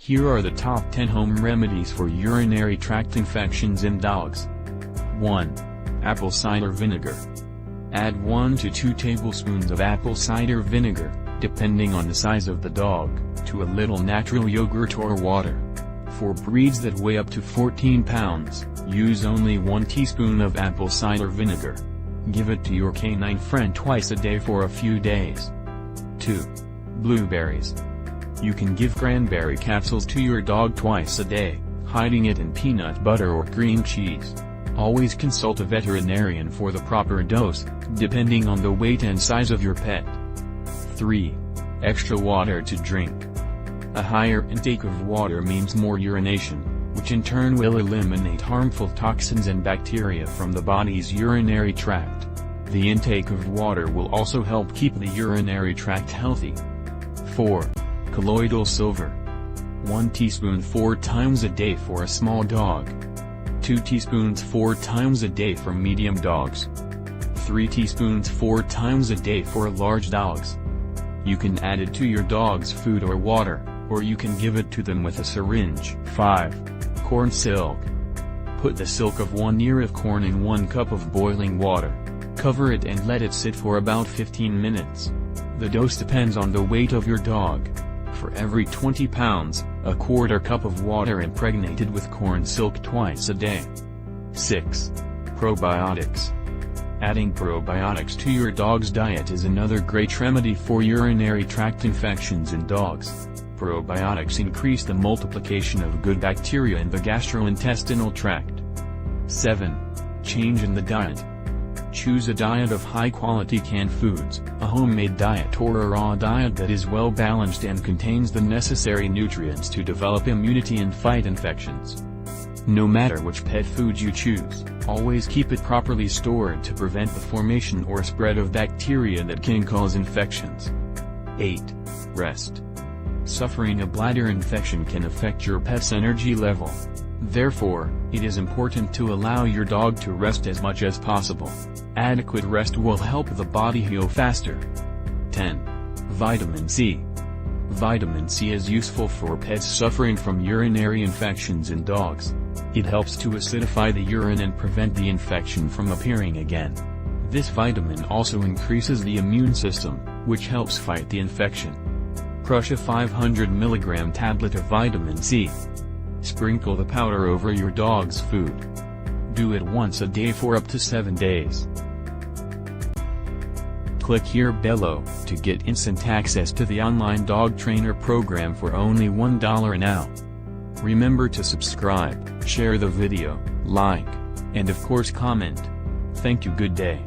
Here are the top 10 home remedies for urinary tract infections in dogs. 1. Apple cider vinegar. Add 1 to 2 tablespoons of apple cider vinegar, depending on the size of the dog, to a little natural yogurt or water. For breeds that weigh up to 14 pounds, use only 1 teaspoon of apple cider vinegar. Give it to your canine friend twice a day for a few days. 2. Blueberries. You can give cranberry capsules to your dog twice a day, hiding it in peanut butter or cream cheese. Always consult a veterinarian for the proper dose, depending on the weight and size of your pet. 3. Extra water to drink. A higher intake of water means more urination, which in turn will eliminate harmful toxins and bacteria from the body's urinary tract. The intake of water will also help keep the urinary tract healthy. 4. Colloidal silver. 1 teaspoon 4 times a day for a small dog. 2 teaspoons 4 times a day for medium dogs. 3 teaspoons 4 times a day for large dogs. You can add it to your dog's food or water, or you can give it to them with a syringe. 5. Corn silk. Put the silk of 1 ear of corn in 1 cup of boiling water. Cover it and let it sit for about 15 minutes. The dose depends on the weight of your dog. For every 20 pounds, a quarter cup of water impregnated with corn silk twice a day. 6. Probiotics. Adding probiotics to your dog's diet is another great remedy for urinary tract infections in dogs. Probiotics increase the multiplication of good bacteria in the gastrointestinal tract. 7. Change in the diet. Choose a diet of high-quality canned foods, a homemade diet or a raw diet that is well-balanced and contains the necessary nutrients to develop immunity and fight infections. No matter which pet food you choose, always keep it properly stored to prevent the formation or spread of bacteria that can cause infections. 8. Rest. Suffering a bladder infection can affect your pet's energy level. Therefore, it is important to allow your dog to rest as much as possible. Adequate rest will help the body heal faster. 10. Vitamin C. Vitamin C is useful for pets suffering from urinary infections in dogs. It helps to acidify the urine and prevent the infection from appearing again. This vitamin also increases the immune system, which helps fight the infection. Crush a 500 mg tablet of vitamin C. Sprinkle the powder over your dog's food. Do it once a day for up to 7 days. Click here below to get instant access to the online dog trainer program for only $1 now. Remember to subscribe, share the video, like, and of course comment. Thank you. Good day.